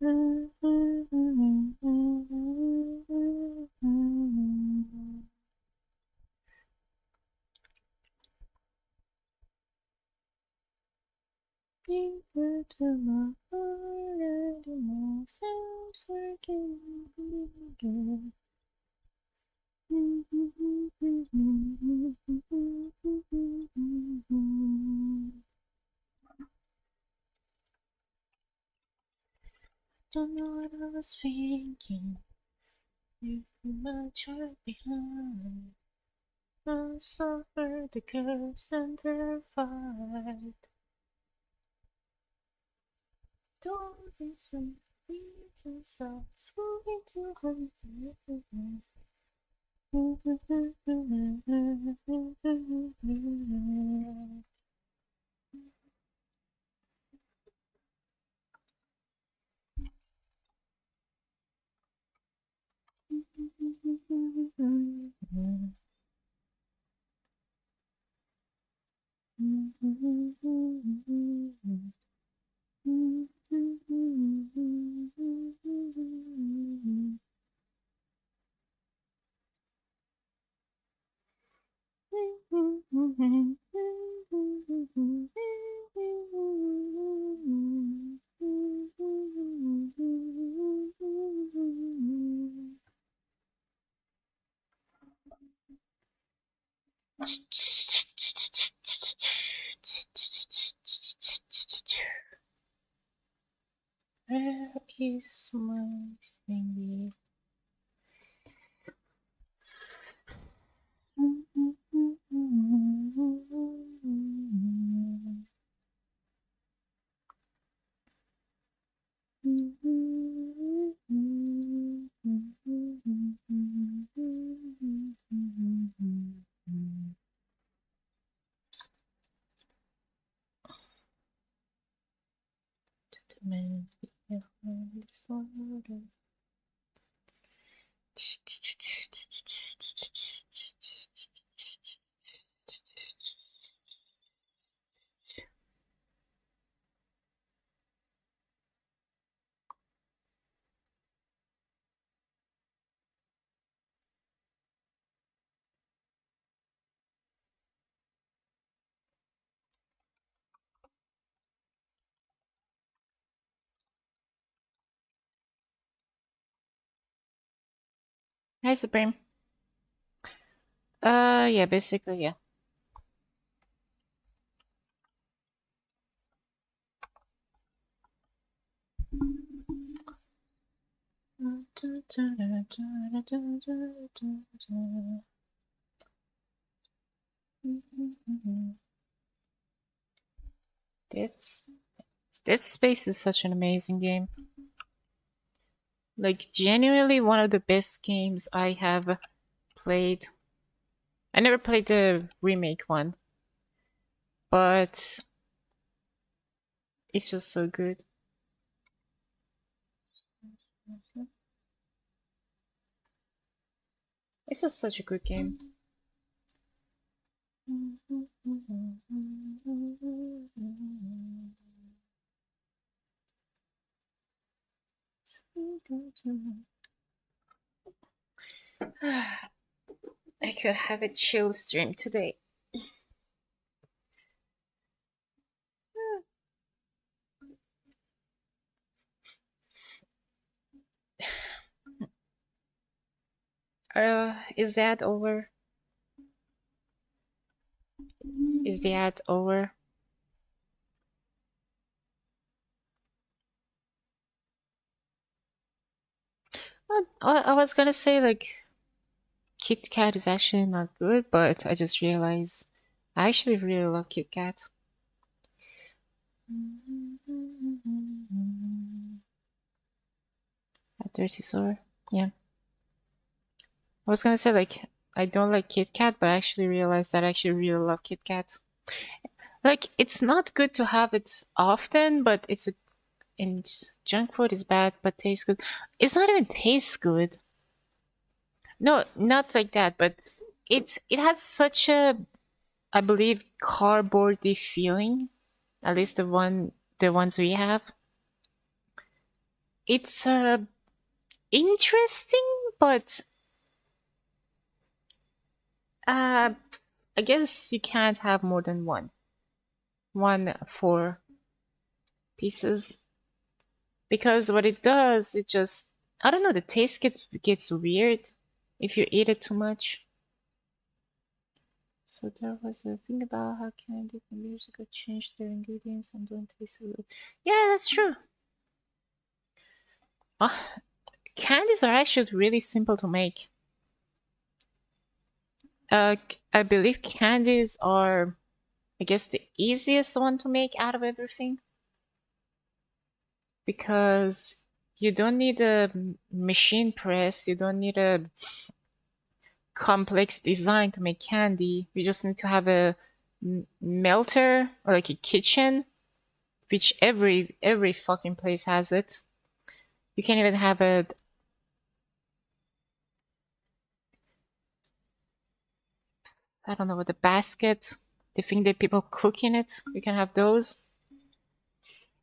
Deeper to my heart and my soul's working again. Don't know what I was thinking. You put my child behind. I suffered the curse and terrified. Don't be so reasons are going to hurt you. Where is my thingy? Hi, Supreme. Yeah, basically, yeah. That's Dead Space is such an amazing game. Like, genuinely one of the best games I have played. I never played the remake one, but it's just so good. It's just such a good game. I could have a chill stream today. Is that over? Is the ad over? I was gonna say, like, Kit Kat is actually not good, but I just realized I actually really love Kit Kat. A dirty sword. Yeah. I was gonna say, like, I don't like Kit Kat, but I actually realized that I actually really love Kit Kat. Like, it's not good to have it often, but it's a and junk food is bad, but tastes good. It's not even tastes good. No, not like that, but it has such a, I believe, cardboardy feeling. At least the ones we have. It's interesting, but uh, I guess you can't have more than one for pieces, because what it does, it just, I don't know, the taste gets weird if you eat it too much. So there was a thing about how candy from years ago changed their ingredients and don't taste so good. Yeah, that's true. Uh, Candies are actually really simple to make. I believe candies are, I guess, the easiest one to make out of everything, because you don't need a machine press, you don't need a complex design to make candy. You just need to have a melter or like a kitchen, which every fucking place has it. You can even have a, I don't know, what, the basket, the thing that people cook in it. You can have those,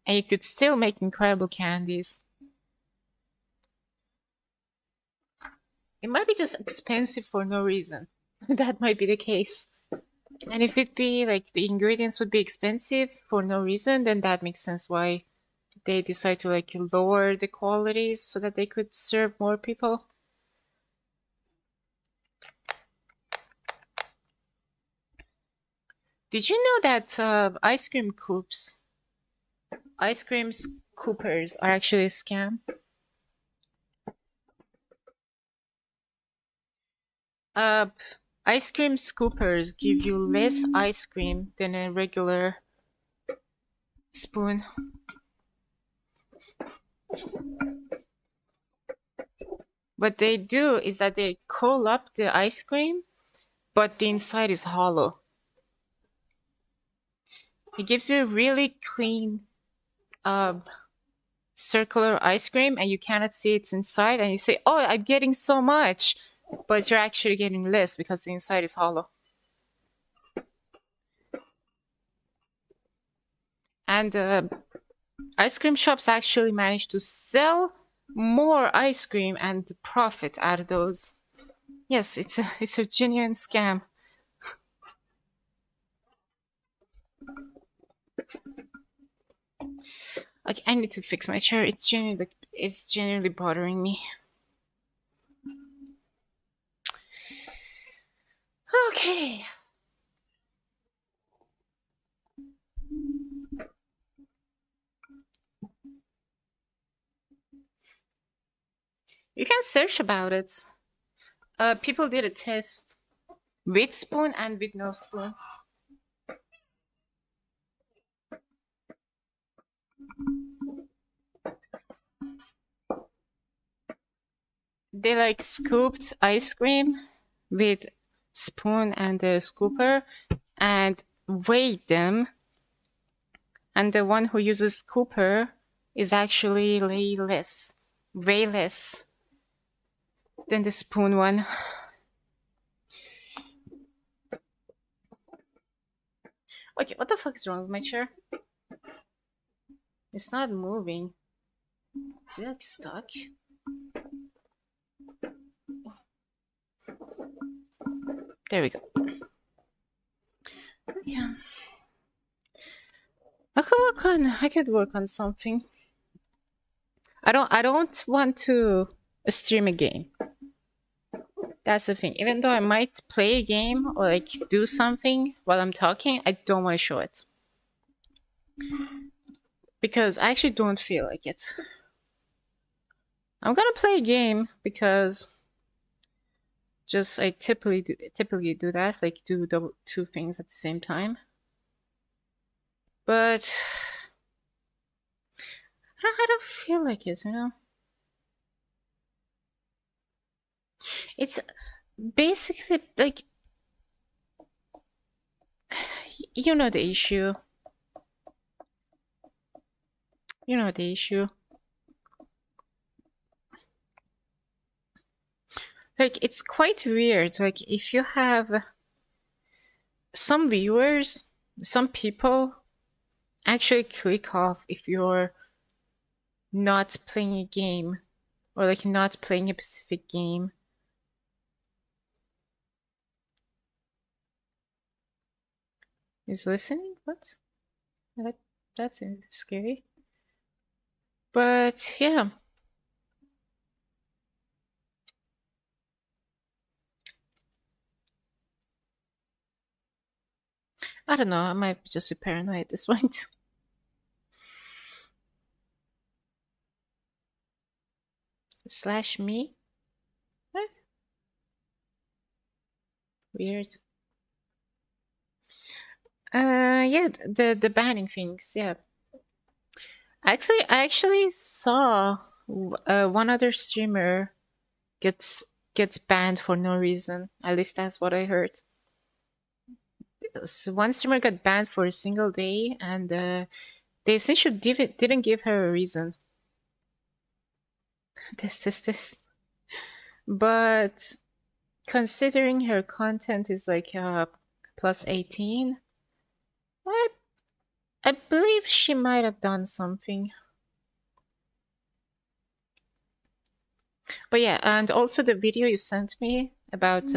and you could still make incredible candies. It might be just expensive for no reason. That might be the case. And if it be like the ingredients would be expensive for no reason, then that makes sense why they decide to like lower the qualities so that they could serve more people. Did you know that ice cream scoopers are actually a scam? Uh, Ice cream scoopers give you less ice cream than a regular spoon. What they do is that they curl up the ice cream, but the inside is hollow. It gives you really clean, uh, circular ice cream, and you cannot see it's inside, and you say, "Oh, I'm getting so much," but you're actually getting less because the inside is hollow. And ice cream shops actually manage to sell more ice cream and profit out of those. Yes, it's a genuine scam. Like, I need to fix my chair. It's genuinely bothering me. Okay. You can search about it. People did a test with spoon and with no spoon. They like scooped ice cream with spoon and a scooper and weighed them. And the one who uses scooper is actually way less than the spoon one. Okay, what the fuck is wrong with my chair? It's not moving. Is it like stuck? There we go. Yeah. I could work on something. I don't want to stream a game. That's the thing. Even though I might play a game or like do something while I'm talking, I don't want to show it. Because I actually don't feel like it. I'm gonna play a game because just I typically do that, like do two things at the same time. But I don't feel like it, you know? It's basically like, you know the issue. You know the issue. Like, it's quite weird. Like, if you have some viewers, some people actually click off if you're not playing a game or like not playing a specific game. Is listening? What? That that's scary. But yeah, I don't know. I might just be paranoid at this point. Slash me? What? Weird. Yeah, the banning things. Yeah, I actually saw one other streamer gets gets banned for no reason. At least that's what I heard. So one streamer got banned for a single day, and they essentially didn't give her a reason. This. But considering her content is like plus 18, I I believe she might have done something. But yeah, and also the video you sent me about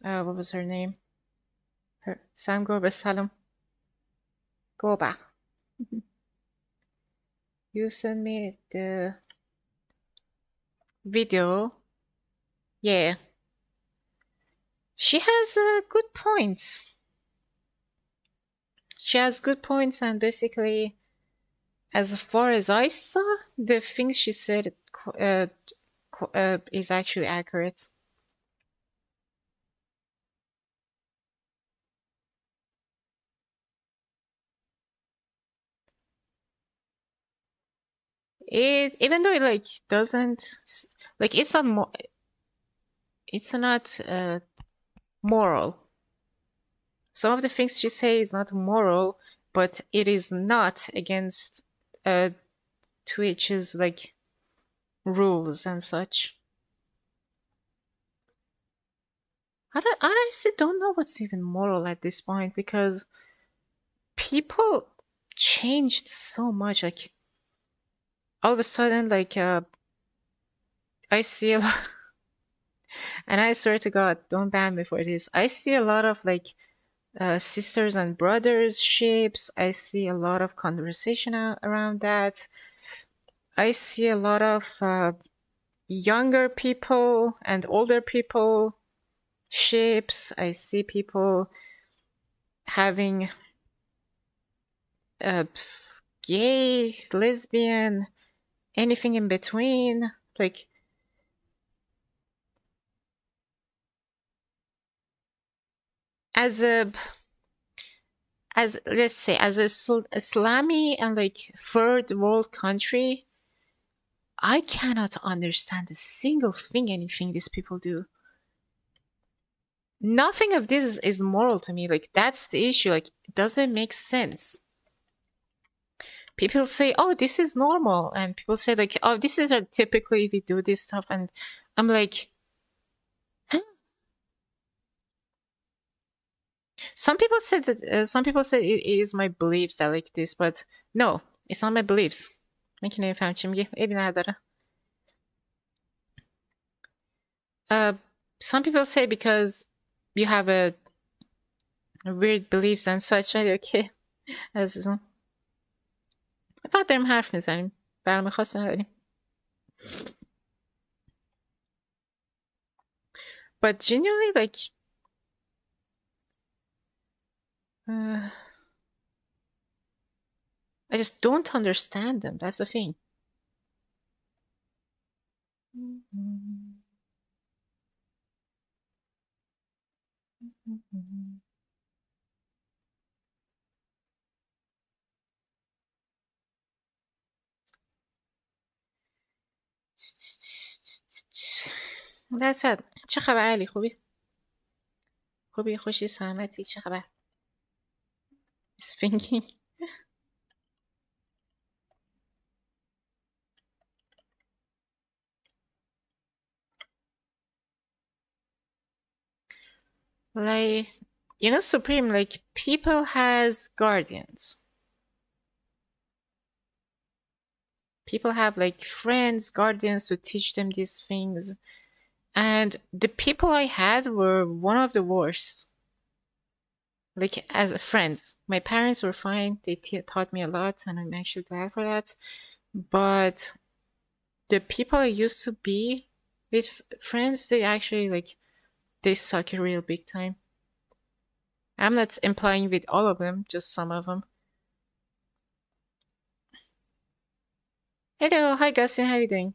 what was her name? Her Sam Goba Salam Goba. You sent me the video. Yeah, she has good points. She has good points, and basically, as far as I saw, the things she said is actually accurate. It even though it like doesn't like it's not moral. Some of the things she says is not moral, but it is not against uh Twitch's like rules and such. I honestly don't know what's even moral at this point because people changed so much. Like all of a sudden, like I see a lot, and I swear to God, don't ban me for this. I see a lot of like sisters and brothers ships. I see a lot of conversation around that. I see a lot of younger people and older people ships. I see people having uh, gay, lesbian, anything in between. Like, as a as let's say as a Islami and like third world country, I cannot understand a single thing anything these people do. Nothing of this is moral to me. Like that's the issue. Like it doesn't make sense. People say, "Oh, this is normal," and people say like, "Oh, this is typically we do this stuff," and I'm like, huh? Some people say it is my beliefs that like this, but no, it's not my beliefs. من نمیفهم چی میگه عیبی نداره. Uh, some people say because you have a weird beliefs and such. ولی اوکی عزیزم فقط داریم حرف میزنیم برنامه خاصی نداریم. But genuinely like I just don't understand them. That's the thing. That's it. چه خبر علی خوبی؟ خوبی خوشی سلامتی چه خبر؟ He's thinking. Like you know, Supreme, like people has guardians. People have like friends, guardians to teach them these things. And the people I had were one of the worst. Like as friends, my parents were fine. They taught me a lot, and I'm actually glad for that. But the people I used to be with friends, they actually like they suck it real big time. I'm not implying with all of them, just some of them. Hello, hi Gustin, how you doing?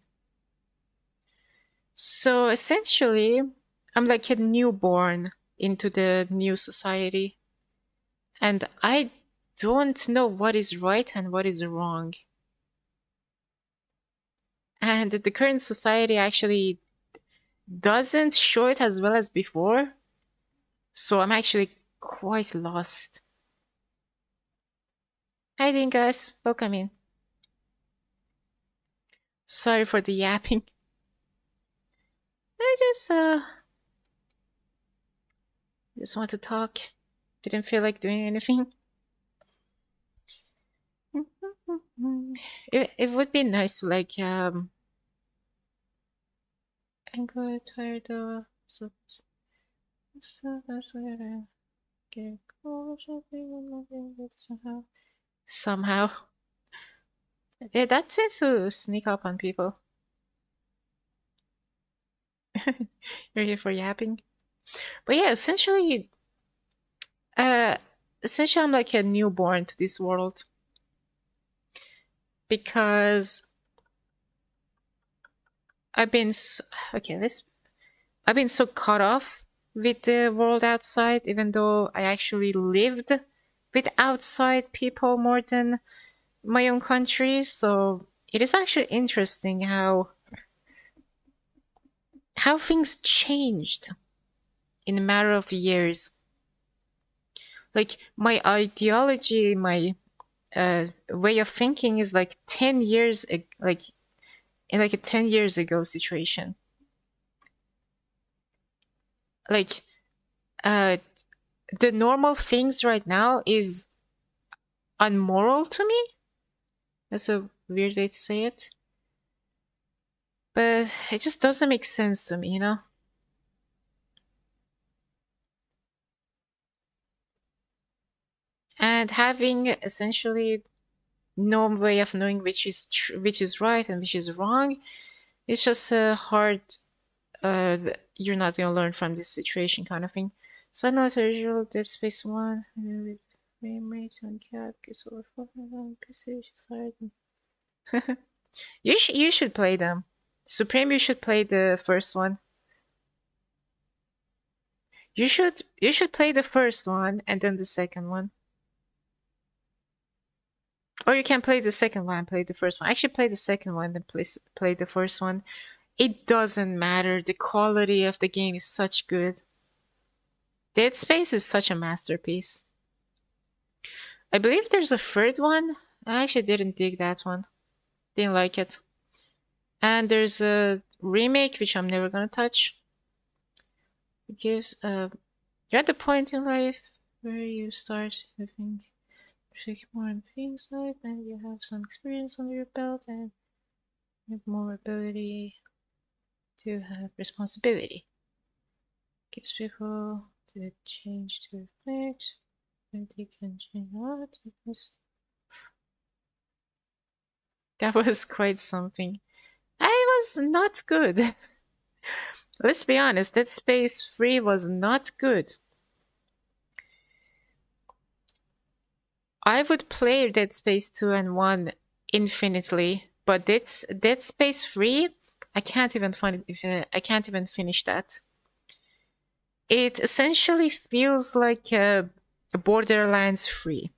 So essentially, I'm like a newborn into the new society, and I don't know what is right and what is wrong. And the current society actually doesn't show it as well as before, so I'm actually quite lost. How you doing, guys? Welcome in. Sorry for the yapping. I just want to talk. Didn't feel like doing anything. It would be nice to like I'm quite tired of so that's where I get close somehow. Yeah, that tends to sneak up on people. You're here for yapping. But yeah, uh essentially I'm like a newborn to this world because I've been okay, let's I've been so caught off with the world outside, even though I actually lived with outside people more than my own country. So it is actually interesting how things changed in a matter of years. Like my ideology, my way of thinking is like 10 years, like in like a 10 years ago situation. Like uh, the normal things right now is unmoral to me. That's a weird way to say it. But it just doesn't make sense to me, you know? And having essentially no way of knowing which is right and which is wrong, it's just a hard uh you're not gonna learn from this situation kind of thing. So I know it's usual Dead Space 1 with frame rate on cap gets over 400 PC. You should play them. Supreme, you should play the first one. You should play the first one and then the second one. Or you can play the second one and play the first one. Actually play the second one then play the first one. It doesn't matter. The quality of the game is such good. Dead Space is such a masterpiece. I believe there's a third one. I actually didn't dig that one. Didn't like it. And there's a remake which I'm never gonna touch. It gives you're at the point in life where you start having take more in things life and you have some experience under your belt and you have more ability to have responsibility. Gives people to change to reflect and they can change a lot. That was quite something. I was not good. Let's be honest, Dead Space 3 was not good. I would play Dead Space 2 and 1 infinitely, but Dead Space 3, I can't even finish that. It essentially feels like a Borderlands 3.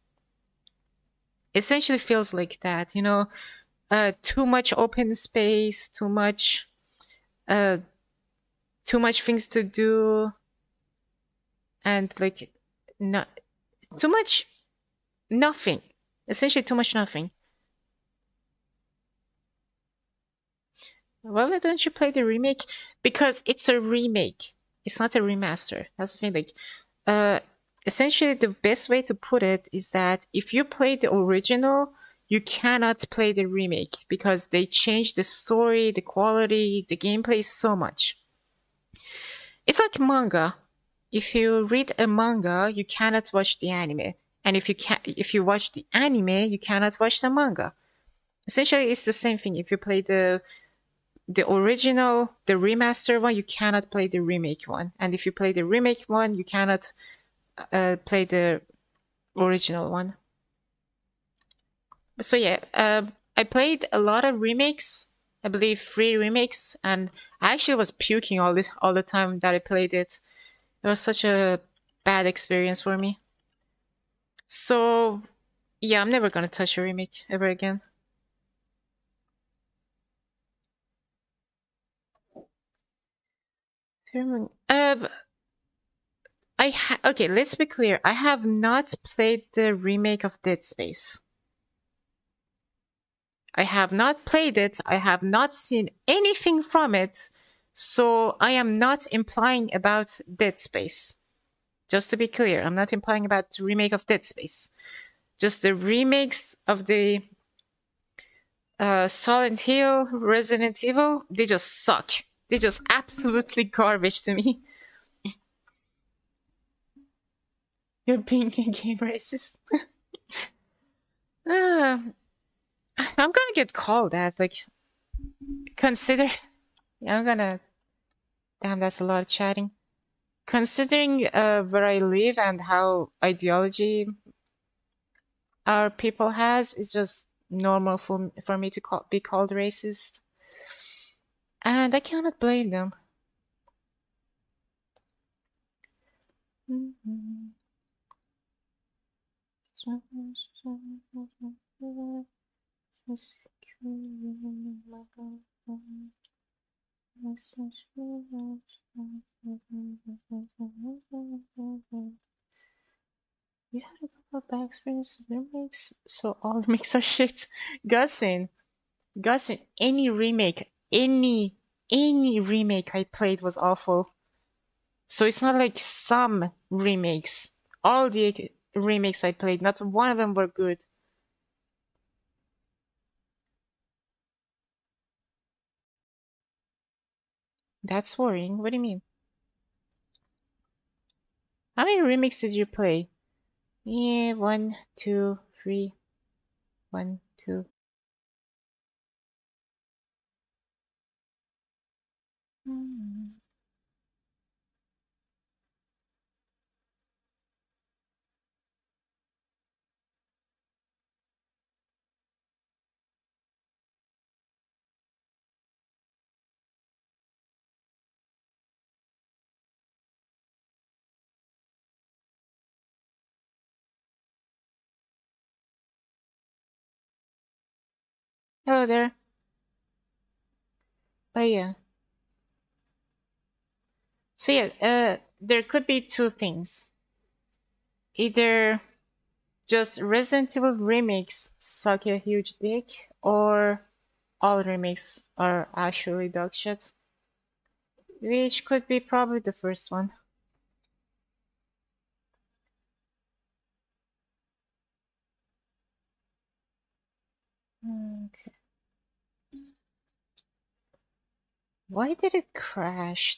Essentially feels like that, you know, too much open space, too much things to do, and like not too much nothing. Essentially too much nothing. Why don't you play the remake? Because it's a remake. It's not a remaster. That's the thing. Like, essentially, the best way to put it is that if you play the original, you cannot play the remake because they changed the story, the quality, the gameplay so much. It's like manga. If you read a manga, you cannot watch the anime. And if you watch the anime, you cannot watch the manga. Essentially, it's the same thing. If you play the original, the remaster one, you cannot play the remake one. And if you play the remake one, you cannot play the original one. So yeah, I played a lot of remakes. I believe 3 remakes, and I actually was puking all the time that I played it. It was such a bad experience for me. So yeah, I'm never gonna touch a remake ever again. Uh, okay. Let's be clear. I have not played the remake of Dead Space. I have not played it. I have not seen anything from it. So I am not implying about Dead Space. Just to be clear, I'm not implying about the remake of Dead Space. Just the remakes of the Silent Hill, Resident Evil, they just suck. They just absolutely garbage to me. You're being a game racist. I'm gonna get called that. Like, consider. Yeah, I'm gonna. Damn, that's a lot of chatting. Considering where I live and how ideology our people has, it's just normal for me to be called racist. And I cannot blame them. You had a couple of bad experiences with remakes, so all remakes are shit. Gussin, any remake, any remake I played was awful. So it's not like some remakes. All the remakes I played, not one of them were good. That's worrying. What do you mean? How many remakes did you play? Yeah, 1, 2, 3. 1, 2. Hello there. But yeah. So yeah, there could be two things. Either just Resident Evil remakes suck a huge dick, or all remakes are actually dog shit. Which could be probably the first one. Okay. Why did it crash?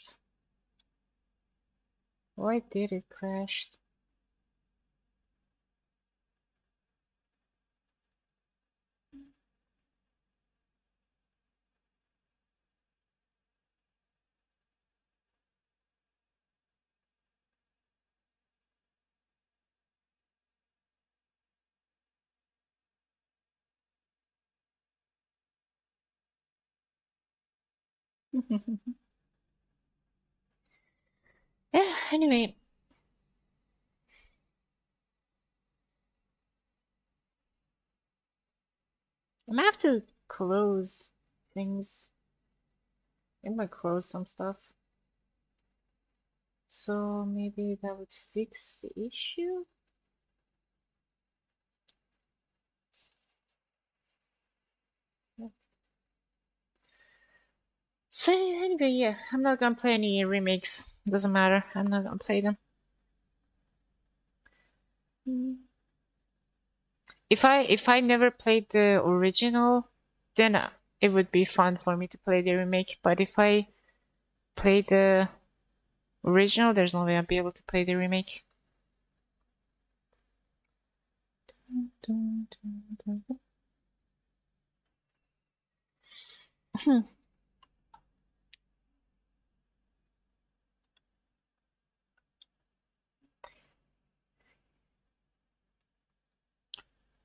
Why did it crash? Yeah, anyway. I'm gonna have to close things. I'm gonna close some stuff. So maybe that would fix the issue? So anyway, yeah, I'm not gonna play any remakes. Doesn't matter. I'm not gonna play them. If I never played the original, then it would be fun for me to play the remake. But if I play the original, there's no way I'll be able to play the remake.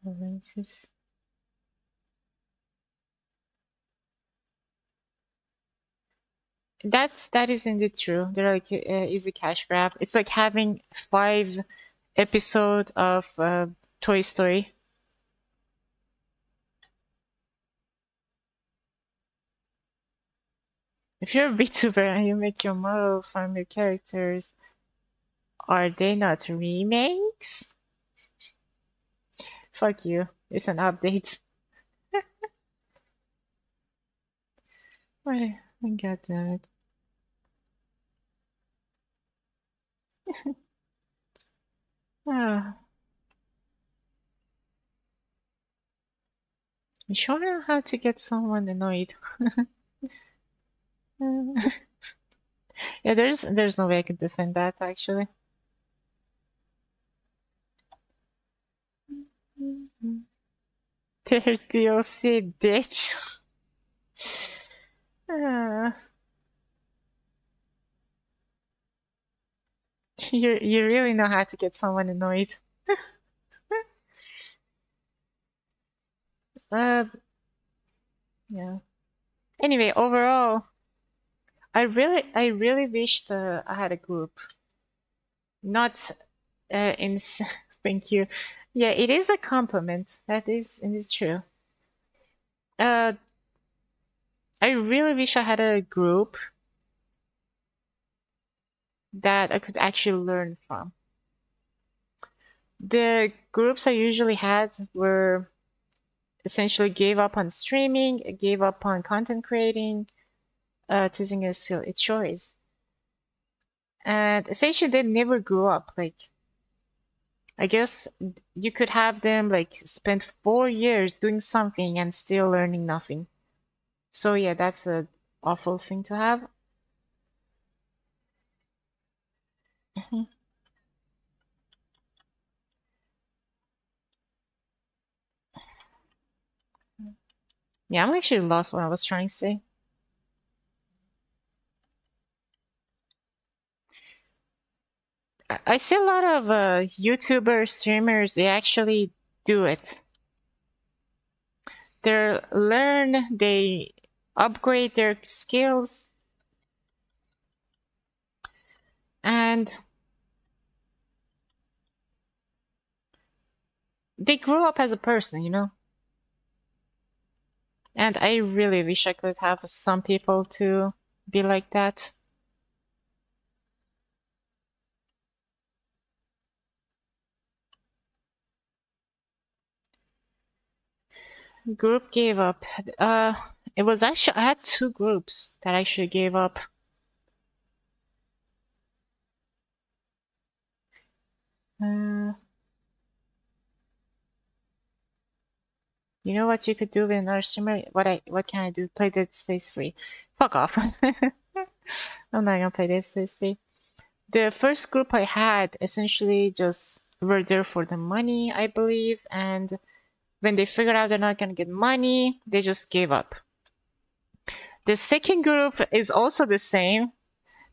Oranges. That is indeed true. They're like easy cash grab. It's like having 5 episodes of Toy Story. If you're a VTuber and you make your model from your characters, are they not remakes? Fuck you. It's an update. Why? God damn it. Ah, you sure know how to get someone annoyed. Yeah, there's no way I could defend that actually. Their DLC, bitch. Ah, you really know how to get someone annoyed. Uh, yeah. Anyway, overall, I really wished I had a group. Not in. Thank you. Yeah, it is a compliment. That is, it is true. Uh, I really wish I had a group that I could actually learn from. The groups I usually had were essentially gave up on streaming, gave up on content creating, teasing us still its choice. And essentially they never grew up. Like I guess you could have them like spend 4 years doing something and still learning nothing. So yeah, that's a awful thing to have. Mhm. Yeah, I'm actually lost what I was trying to say. I see a lot of YouTubers, streamers, they actually do it. They learn, they upgrade their skills, and they grow up as a person, you know? And I really wish I could have some people to be like that. Group gave up. Uh, it was actually, I had 2 groups that actually gave up. Uh, you know what you could do with another streamer? What can I do? Play Dead Space free. Fuck off. I'm not gonna play Dead Space free. The first group I had essentially just were there for the money, I believe, and when they figured out they're not gonna get money, they just gave up. The second group is also the same.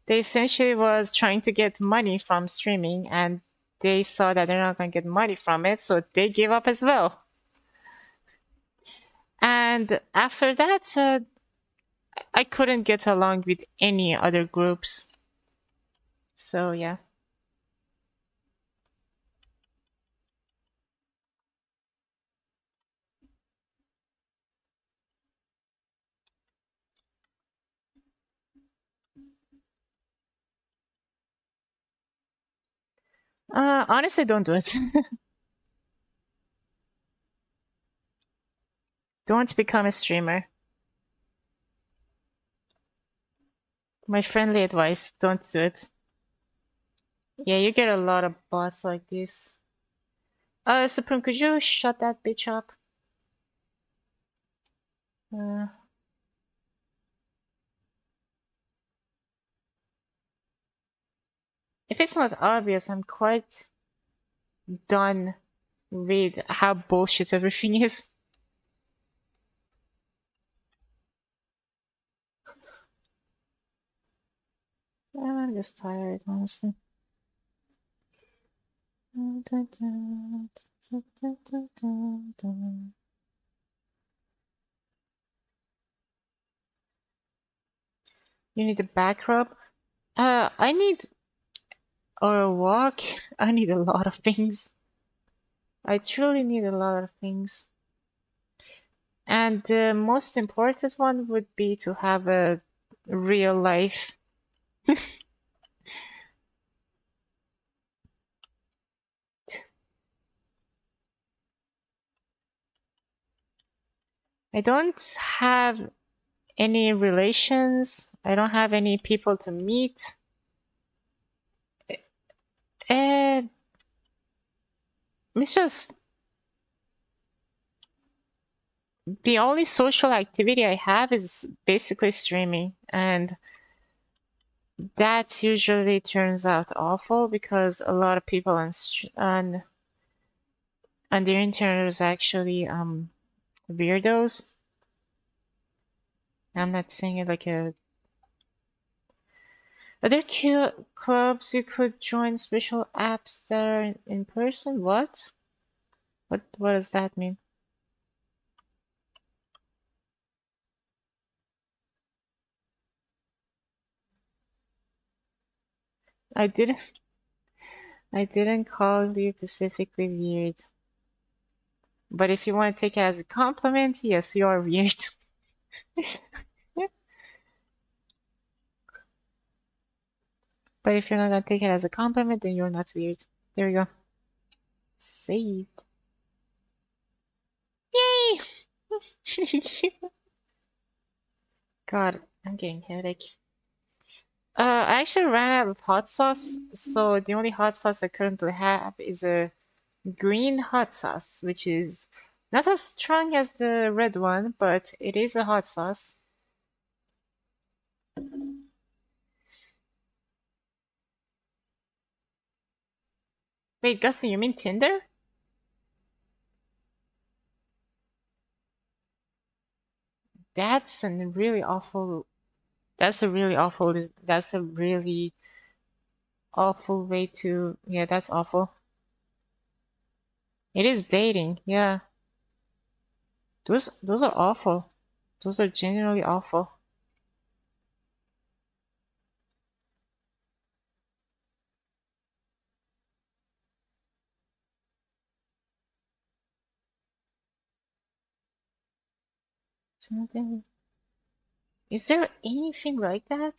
They essentially was trying to get money from streaming and they saw that they're not gonna get money from it, so they gave up as well. And after that, I couldn't get along with any other groups. So yeah. Honestly, don't do it. Don't become a streamer. My friendly advice, don't do it. Yeah, you get a lot of bots like this. Supreme, could you shut that bitch up? Uh, if it's not obvious, I'm quite done with how bullshit everything is. I'm just tired, honestly. You need a back rub? I need or a walk. I need a lot of things. I truly need a lot of things. And the most important one would be to have a real life. I don't have any relations. I don't have any people to meet. And it's just the only social activity I have is basically streaming. And that usually turns out awful because a lot of people on the internet is actually weirdos. I'm not saying it like a. Are there clubs you could join? Special apps that are in person? What? What does that mean? I didn't. I didn't call you specifically weird. But if you want to take it as a compliment, yes, you are weird. But if you're not gonna take it as a compliment, then you're not weird. There we go. Saved. Yay! God, I'm getting headache. I actually ran out of hot sauce, so the only hot sauce I currently have is a green hot sauce, which is not as strong as the red one, but it is a hot sauce. Wait, Gussie, you mean Tinder? That's a really awful. That's a really awful. That's a really awful way to. Yeah, that's awful. It is dating. Yeah, those are awful. Those are genuinely awful. Something. Is there anything like that?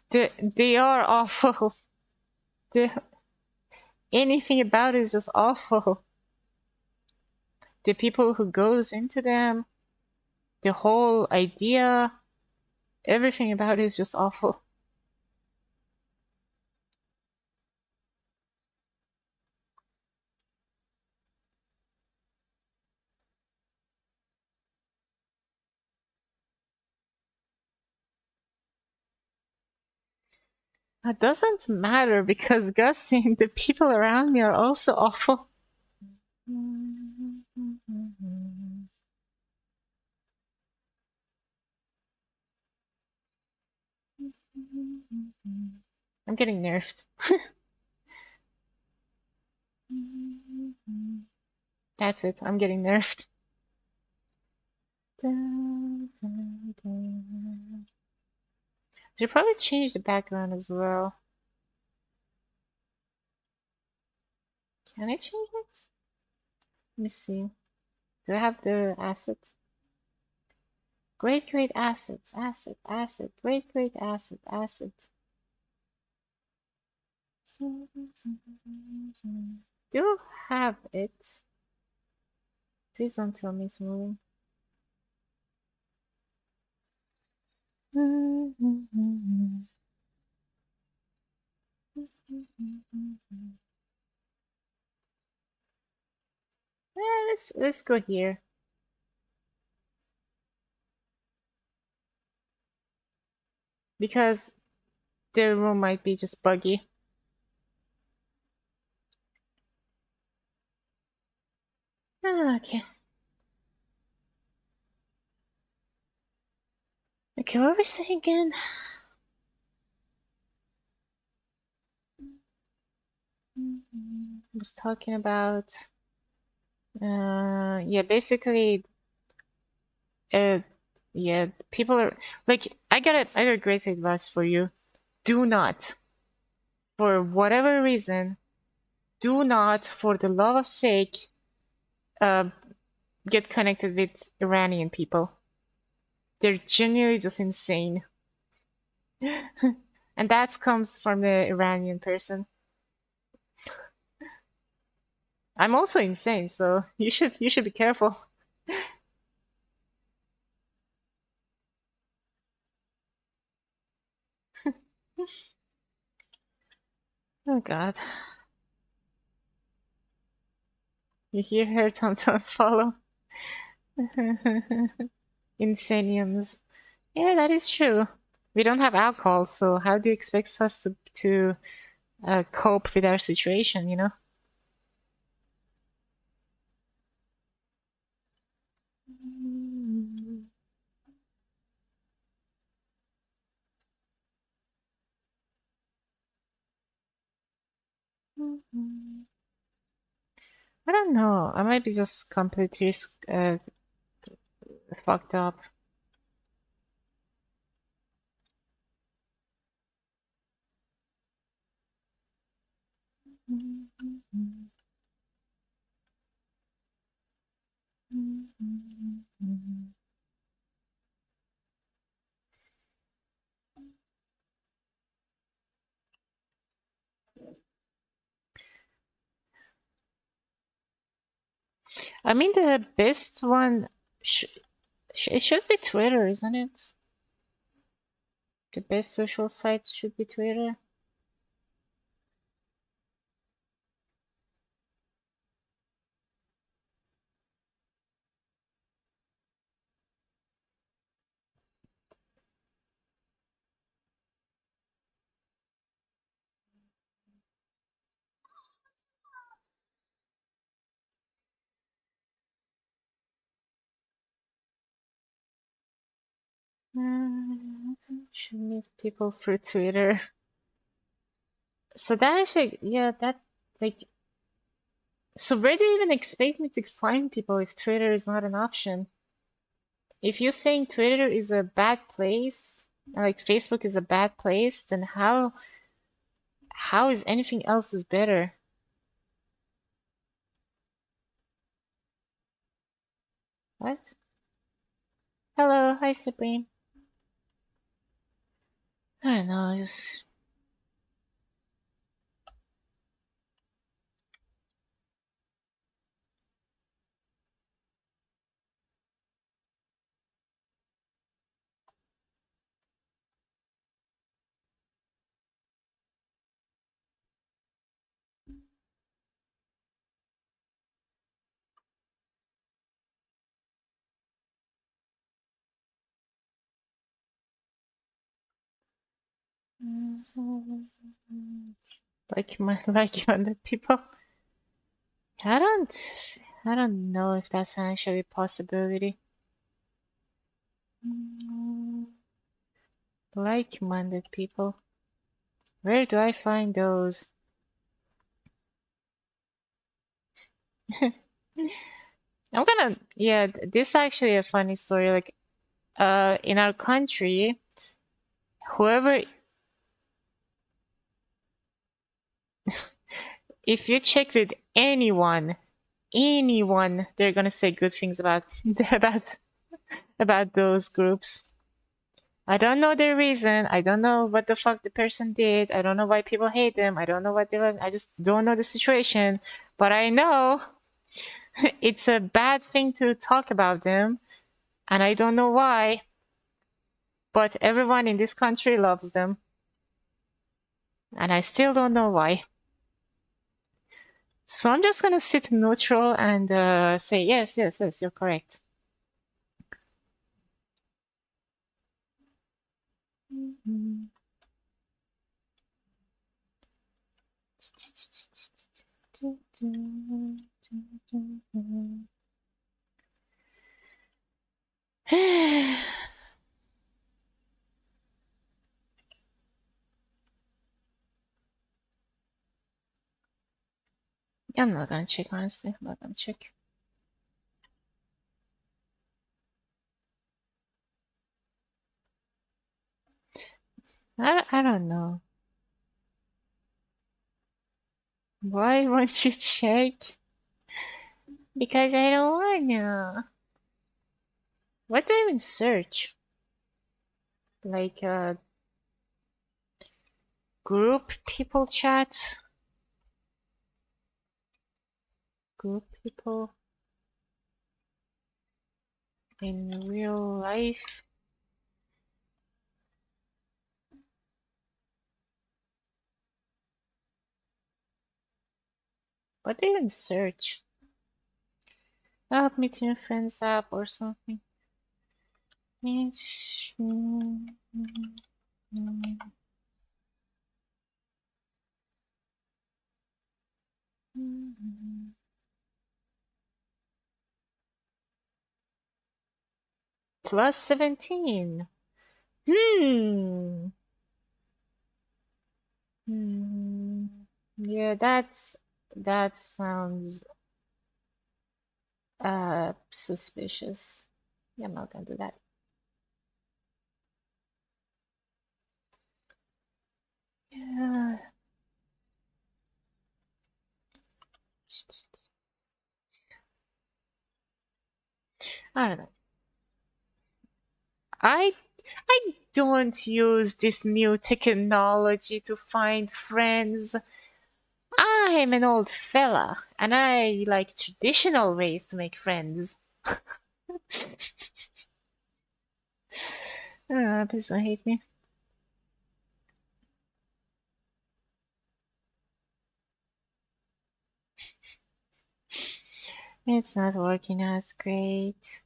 They are awful. The anything about it is just awful. The people who goes into them, the whole idea, everything about it is just awful. It doesn't matter because Gussie and the people around me are also awful. I'm getting nerfed. That's it. I'm getting nerfed. Should probably change the background as well. Can I change it? Let me see. Do I have the assets? Great assets, asset, great asset, asset. Do have it. Please don't tell me it's moving. Let's go here because the room might be just buggy. Okay. Okay, what were we saying again? I was talking about yeah, basically uh yeah, people are like I got a great advice for you. Do not, for whatever reason, do not, for the love of sake, uh get connected with Iranian people. They're genuinely just insane. And that comes from the Iranian person. I'm also insane, so you should be careful. Oh god. You hear her, Tom Tom follow. Insaniums. Yeah, that is true. We don't have alcohol, so how do you expect us to cope with our situation, you know? I don't know. I might be just completely fucked up. I mean, the best one, it should be Twitter, isn't it? The best social site should be Twitter. Should meet people through Twitter. So that actually, yeah, that like. So where do you even expect me to find people if Twitter is not an option? If you're saying Twitter is a bad place, like Facebook is a bad place, then how is anything else is better? What? Hello, hi Supreme. I don't know, just like-minded people. I don't I don't know if that's actually a possibility. Like-minded people. Where do I find those? Yeah, this is actually a funny story. Like, in our country, whoever, if you check with anyone, they're gonna say good things about about about those groups. I don't know their reason. I don't know what the fuck the person did. I don't know why people hate them. I don't know what they want. I just don't know the situation. But I know it's a bad thing to talk about them, and I don't know why. But everyone in this country loves them, and I still don't know why. So I'm just gonna sit neutral and say yes, yes, yes, you're correct. I'm not gonna check, honestly. I'm not gonna check. I don't know. Why won't you check? Because I don't wanna. What do I even search? Like group people chat? Group people in real life? What do I even search? Meeting a friends app or something. Plus 17. Hmm. Hmm. Yeah, that sounds suspicious. Yeah, I'm not gonna do that. Yeah. I don't know. I I don't use this new technology to find friends. I'm an old fella, and I like traditional ways to make friends. Please don't hate me. It's not working as great.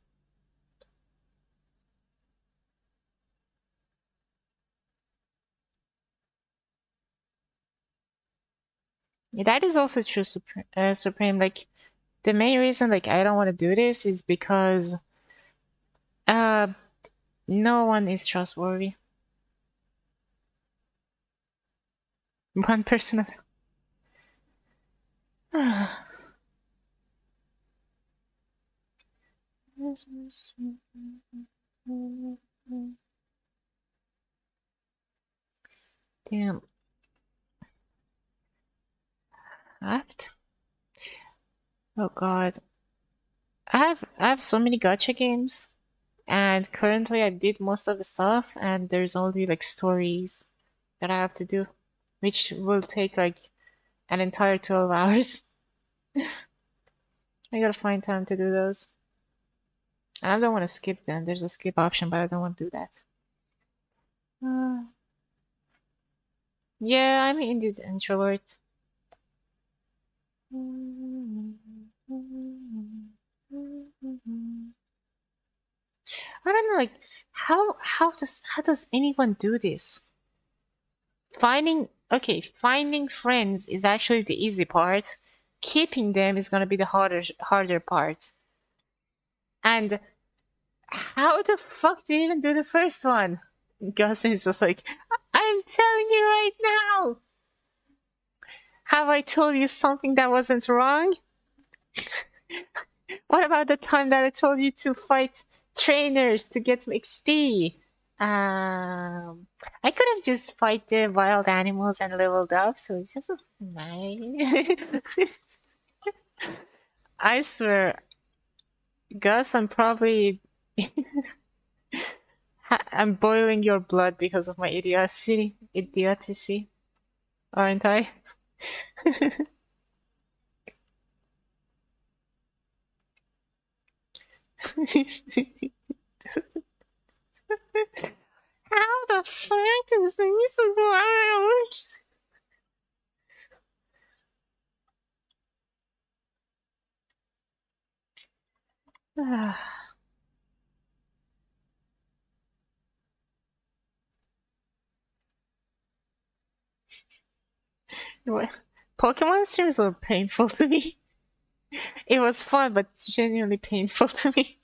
Yeah, that is also true, Supreme. Like, the main reason, like, I don't want to do this is because, uh, no one is trustworthy. One person. Damn. Apt? Oh god. I have so many gotcha games, and currently I did most of the stuff, and there's only like stories that I have to do, which will take like an entire 12 hours. I gotta find time to do those. And I don't want to skip them. There's a skip option, but I don't want to do that. Uh, yeah, I'm indeed introvert. I don't know, like how does anyone do this? Finding friends is actually the easy part. Keeping them is gonna be the harder part. And how the fuck do you even do the first one? Gus is just like, I'm telling you right now. Have I told you something that wasn't wrong? What about the time that I told you to fight trainers to get some XP? I could have just fight the wild animals and leveled up, so it's just nice. I swear, Gus, I'm boiling your blood because of my idiocy, aren't I? How the fuck does this work? What- Pokemon streams were painful to me. It was fun, but it's genuinely painful to me.